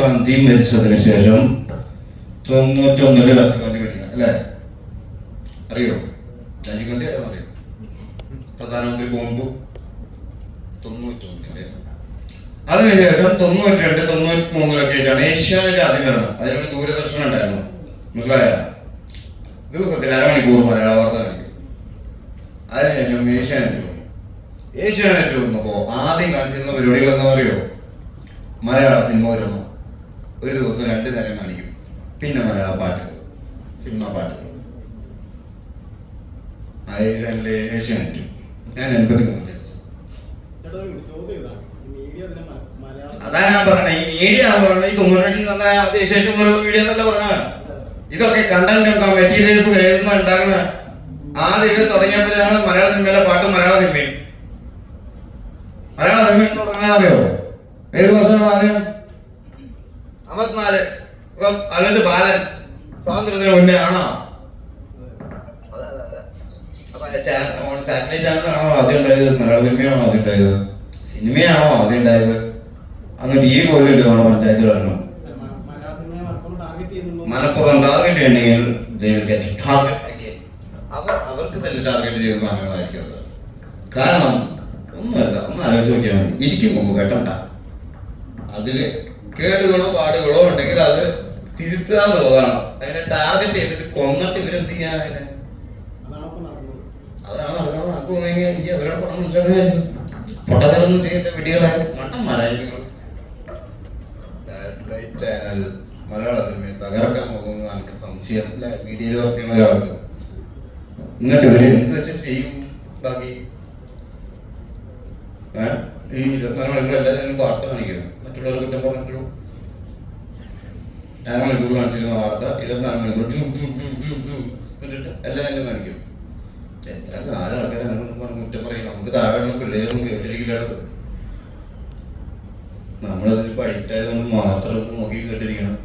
ഗാന്ധി മരിച്ചതിന് ശേഷം 91 രാജീവ് ഗാന്ധി മരിക്കണം അല്ലേ? അറിയോ? രാജീവ് ഗാന്ധി അറിയോ? പ്രധാനമന്ത്രി മുമ്പ് 91 അതിനുശേഷം 92, 93 ആയിട്ടാണ് ഏഷ്യാനെറ്റ് ആദ്യം വരണം. അതിനുള്ള ദൂരദർശനം ഉണ്ടായിരുന്നു. മനസ്സിലായ? ദിവസത്തിൽ അരമണിക്കൂർ മലയാള വാർത്ത കാണിക്കും. അതിനുശേഷം ഏഷ്യാനെറ്റ് വന്നു. ഏഷ്യാനെറ്റ് വന്നപ്പോൾ ആദ്യം കാണിച്ചിരുന്ന പരിപാടികൾ എന്താ പറയുമോ? മലയാള സിനിമ വരണം. ഒരു ദിവസം 2 നേരം കാണിക്കും. പിന്നെ മലയാള പാട്ടുകൾ, സിനിമ പാട്ടുകൾ. അതിലെ ഏഷ്യാനെറ്റ് ഞാൻ 83 ജനിച്ചു. അതാ ഞാൻ പറഞ്ഞത്. ഈ മീഡിയ പറഞ്ഞത് ഈ 92 ഏഷ്യാനെറ്റ് പോലുള്ള മീഡിയ എന്നല്ല പറഞ്ഞത്. ഇതൊക്കെ കണ്ടന്റ് മെറ്റീരിയൽസ് ഏതെന്നാ ഉണ്ടാകുന്നത്? ആദ്യം തുടങ്ങിയപ്പോഴാണ് മലയാള സിനിമയിലെ പാട്ടും മലയാള സിനിമയും തുടങ്ങാൻ അറിയോ? ഏത് വർഷമാണ് ആദ്യം? 54. അതിന്റെ ബാലൻ സ്വാതന്ത്ര്യത്തിന് മുന്നേ ആണോ? സാറ്റലൈറ്റ് ചാനലാണോ ആദ്യം ഉണ്ടായത്? മലയാള സിനിമയാണോ ആദ്യം ഉണ്ടായത്? സിനിമയാണോ ആദ്യം ഉണ്ടായത്? അന്ന് TV പോലും ഇല്ല നമ്മുടെ പഞ്ചായത്തിൽ വരണം. മലപ്പുറം ടാർഗറ്റ് ചെയ്യണമെങ്കിൽ അവർക്ക് തന്നെ ടാർഗറ്റ് ചെയ്യുന്ന സാധനങ്ങളായിരിക്കും അത്. കാരണം ഒന്നുമല്ല, ഒന്ന് ആലോചിച്ച് നോക്കിയാൽ മതി. ഇരിക്കും മുമ്പ് കേട്ടണ്ട. അതില് കേടുകളോ പാടുകളോ ഉണ്ടെങ്കിൽ അത് തിരുത്തുക എന്നുള്ളതാണ്. അതിനെ ടാർഗറ്റ് ചെയ്തിട്ട് കൊന്നിട്ട് ഇവരെന്ത് ചെയ്യാൻ? അതാണ് നടക്കുന്നത്. നമുക്ക് തോന്നിയെങ്കിൽ അവരോട് പറഞ്ഞു മനസ്സിലാക്കുന്നു. പൊട്ടത്തരൊന്നും ചെയ്യേണ്ട വിടികളായ മട്ടന്മാരായിരിക്കും. ചാനൽ മലയാള സിനിമയിൽ തകർക്കാൻ പോകുന്നത് എനിക്ക് സംശയമില്ല. മീഡിയയിൽ വർക്ക് ചെയ്യുന്ന ഒരാൾക്ക് എന്നിട്ട് ഇവര് എന്ത് വെച്ചിട്ട് ചെയ്യും? ബാക്കി ഈ 24 മണിക്കൂർ എല്ലാത്തിനും വാർത്ത കാണിക്കും. മറ്റുള്ളവർ കുറ്റം പറഞ്ഞിട്ടുള്ളൂ. 4 മണിക്കൂർ കാണിച്ചിരുന്ന വാർത്ത 24 മണിക്കൂർ എന്നിട്ട് എല്ലാവരും കാണിക്കും. എത്ര കാലം ആൾക്കാരാണെന്ന് പറഞ്ഞ് കുറ്റം പറയും. നമുക്ക് താഴെ പിള്ളേരൊന്നും കേട്ടിരിക്കില്ലത്. നമ്മളതിൽ പഠിക്കായത് കൊണ്ട് മാത്രം നോക്കി കേട്ടിരിക്കണം.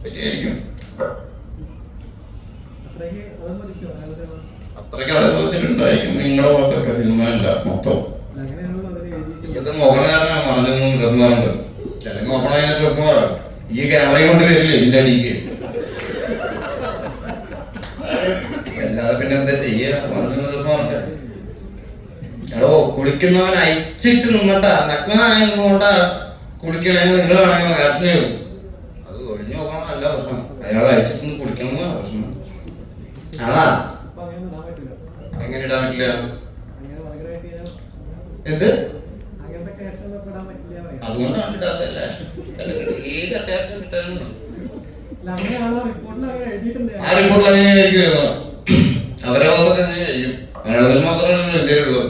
പറ്റിയായിരിക്കും. അത്രയ്ക്ക് അതേപോലെണ്ടായിരിക്കും. നിങ്ങളുടെ ഭാഗത്തൊക്കെ സിനിമ അല്ല മൊത്തം ഇതൊക്കെ നോക്കണ കാരണം പറഞ്ഞൊന്നും ഡ്രസ്സുമാറുണ്ട്. അല്ലെങ്കിൽ നോക്കണ അതിനെ ഡ്രസ്സുമാറാണ്. ഈ ക്യാമറയും കൊണ്ട് വരില്ലേ ഇതിന്റെ അടിക്ക്. അല്ലാതെ പിന്നെ എന്താ ചെയ്യാ? പറഞ്ഞ ഡ്രസ്സുമാറുണ്ട്. എടോ, കുളിക്കുന്നവൻ അയച്ചിട്ട് നിന്നിട്ടാ നഗ്നനായതുകൊണ്ടാ കുളിക്കണേന്ന് നിങ്ങൾ വേണമെങ്കിൽ ക്യാപ്ഷൻ എഴുതും. അത് ഒഴിഞ്ഞു നോക്കണം നല്ല പ്രശ്നം. അയാൾ അയച്ചിട്ടൊന്ന് കുളിക്കണമെന്നാണ് പ്രശ്നം. ആണാ? എങ്ങനെ ഇടാൻ പറ്റില്ല? എന്ത്? അതുകൊണ്ടാണ് ഇടാത്തല്ലേ? ഏത് അത്യാവശ്യം കിട്ടാനുണ്ട്? ആ റിപ്പോർട്ടിൽ അങ്ങനെയായിരിക്കും എഴുതുന്നത്. അവരെ ഭാഗത്തൊക്കെ അങ്ങനെയായിരിക്കും. മലയാളത്തിൽ മാത്രമേ ഇന്ത്യയിലുള്ളൂ.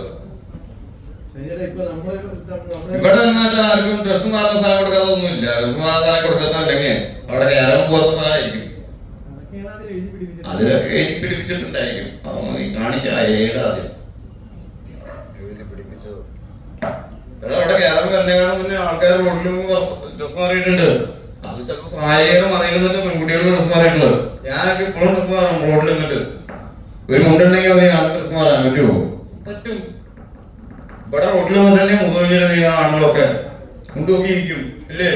ഇവിടെ നിന്നിട്ട് ആർക്കും ഡ്രസ്സ് മാറുന്ന സ്ഥലം കൊടുക്കാതൊന്നുമില്ല. ഡ്രസ്സ് മാറുന്ന സ്ഥലം കൊടുക്കുന്നുണ്ടെങ്കിൽ അവിടെ കയറാൻ പോകുന്ന സ്ഥലമായിരിക്കും. അതിലൊക്കെ എഴുതി പിടിപ്പിച്ചിട്ടുണ്ടായിരിക്കും. അതൊന്നും കാണിക്കാം. ഏതാദ്യം എഴുതി പിടിപ്പിച്ചത് അവിടെ കയറാൻ തന്നെയാണ്. മുന്നേ ആൾക്കാർ റോഡിലും ഡ്രസ്സ് മാറിയിട്ടുണ്ട്. അത് ചിലപ്പോൾ സാരിയുടെ മറയിൽ നിന്നിട്ട് പെൺകുട്ടികളുടെ ഡ്രസ്സ് മാറിയിട്ടുള്ളത്. ഞാനൊക്കെ ഇപ്പോഴും ഡ്രസ്സ് മാറാം. റോഡിൽ നിന്നിട്ട് ഒരു മുണ്ടുണ്ടെങ്കിൽ അത് ഞാൻ ഡ്രസ്സ് മാറാൻ പറ്റുമോ? പറ്റും. ഇവിടെ റോഡിൽ നിന്നിട്ടുണ്ടെങ്കിൽ മുതൽ ആണുങ്ങളൊക്കെ മുണ്ട് നോക്കിയിരിക്കും ഇല്ലേ?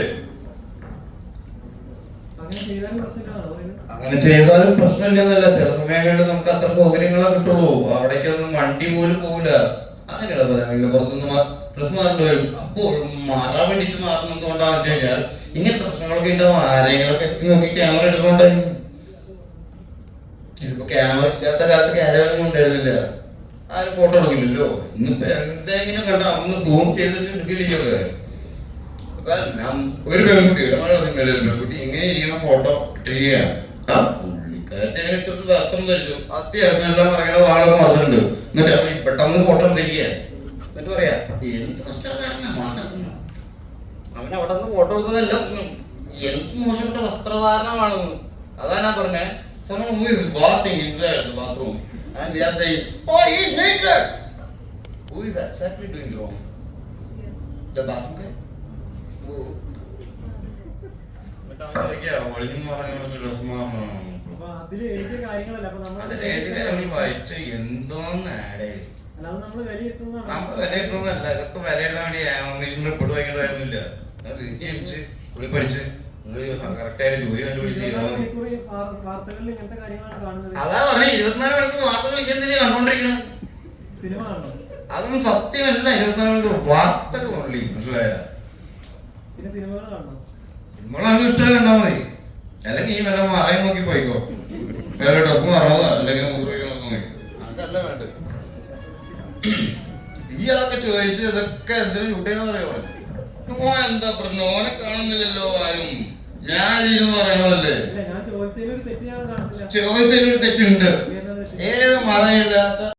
അങ്ങനെ ചെയ്താലും പ്രശ്നമില്ലെന്നല്ല. ചില സമയങ്ങളിൽ നമുക്ക് അത്ര സൗകര്യങ്ങളെ കിട്ടുള്ളൂ. അവിടേക്കൊന്നും വണ്ടി പോലും പോകില്ല. അങ്ങനെയുള്ള സ്ഥലങ്ങളിൽ പുറത്തുനിന്ന് ഡ്രസ് മാറേണ്ടി വരും. അപ്പോൾ മാറാൻ വേണ്ടിച്ച് മാറുന്നത് കൊണ്ടാന്ന് വെച്ച് കഴിഞ്ഞാൽ ഇങ്ങനത്തെ പ്രശ്നങ്ങളൊക്കെ ഉണ്ടാവും. ആരെങ്കിലൊക്കെ എത്തി നോക്കി ക്യാമറ എടുക്കണോണ്ടായിരിക്കും. ഇതിപ്പോ ക്യാമറ ഇല്ലാത്ത കാലത്ത് ക്യാമറയൊന്നും ഉണ്ടായിരുന്നില്ല. ആരും ഫോട്ടോ എടുക്കില്ലല്ലോ. ഇന്നിപ്പോ എന്തെങ്കിലും കണ്ട അന്ന് സൂം ചെയ്ത് എടുക്കില്ലൊക്കെ. ഒരു പെൺകുട്ടി ഇങ്ങനെ ഇരിക്കുന്ന ഫോട്ടോ ഇട്ടിരിക്കുകയാണ്. പുള്ളിക്കാരനായിട്ടൊരു വസ്ത്രം ധരിച്ചു. അത്യാവശ്യം എല്ലാം പറയുന്ന വാളൊക്കെ മറിച്ചിട്ടുണ്ട്. എന്നിട്ട് അവൻ പെട്ടെന്ന് ഫോട്ടോ എടുത്തിരിക്കുകയാണ്. എന്നിട്ട് പറയാ എന്ത് വസ്ത്രധാരണമാണ്. അവൻ അവിടെ നിന്ന് ഫോട്ടോ എടുത്തതല്ല പ്രശ്നം. എന്ത് മോശപ്പെട്ട വസ്ത്രധാരണമാണെന്ന്. അതാ ഞാൻ പറഞ്ഞേ. Someone who is bathing inside the bathroom and they are saying, "Oh, he is naked." Who is exactly doing wrong? The bathroom guy. Oh. But I like yeah, original marana dress marana. അതിൽ എഴുതിയ കാര്യങ്ങളല്ല. അപ്പോൾ നമ്മൾ അതിൽ എഴുതിയ കാര്യങ്ങൾ വായിച്ച് എന്തോന്ന് ആഡ് നമ്മൾ വിലയിരുത്തുന്നതല്ല, ഇതൊക്കെ വിലയിരുത്താൻ വേണ്ടി ആമിഷന്റെ റിപ്പോർട്ട് വായിക്കേണ്ടതായിരുന്നില്ല. ജനിച്ച് പുള്ളി പഠിച്ച് കറക്റ്റായിട്ട് ജോലി കണ്ടുപിടിച്ച് അതാ പറഞ്ഞ 24 മണിക്കൂർ വാർത്ത കളിക്കുന്നതിന് കണ്ടോണ്ടിരിക്കണം. അതൊന്നും സത്യമല്ല. 24 മണിക്കൂർ വാർത്തകൾ ഉള്ളി മനസ്സിലായ സിനിമകളാണെങ്കിൽ ഇഷ്ടം കണ്ടാ മതി. അല്ലെങ്കിൽ ഈ വല്ല മറയും നോക്കി പോയിക്കോ, വേറെ ഡ്രസ് മറന്നതാ അല്ലെങ്കിൽ നോക്കി അതല്ല വേണ്ടത്. ഈ അതൊക്കെ ചോദിച്ചു ഇതൊക്കെ എന്തിനും ചൂട്ടേന്ന് പറയുമോ? മോൻ എന്താ പറഞ്ഞു? ഓനെ കാണുന്നില്ലല്ലോ ആരും. ഞാൻ ഇതിന്ന് പറയണതല്ലേ. ചോദിച്ചതിലൊരു തെറ്റുണ്ട്. ഏത് മറയില്ലാത്ത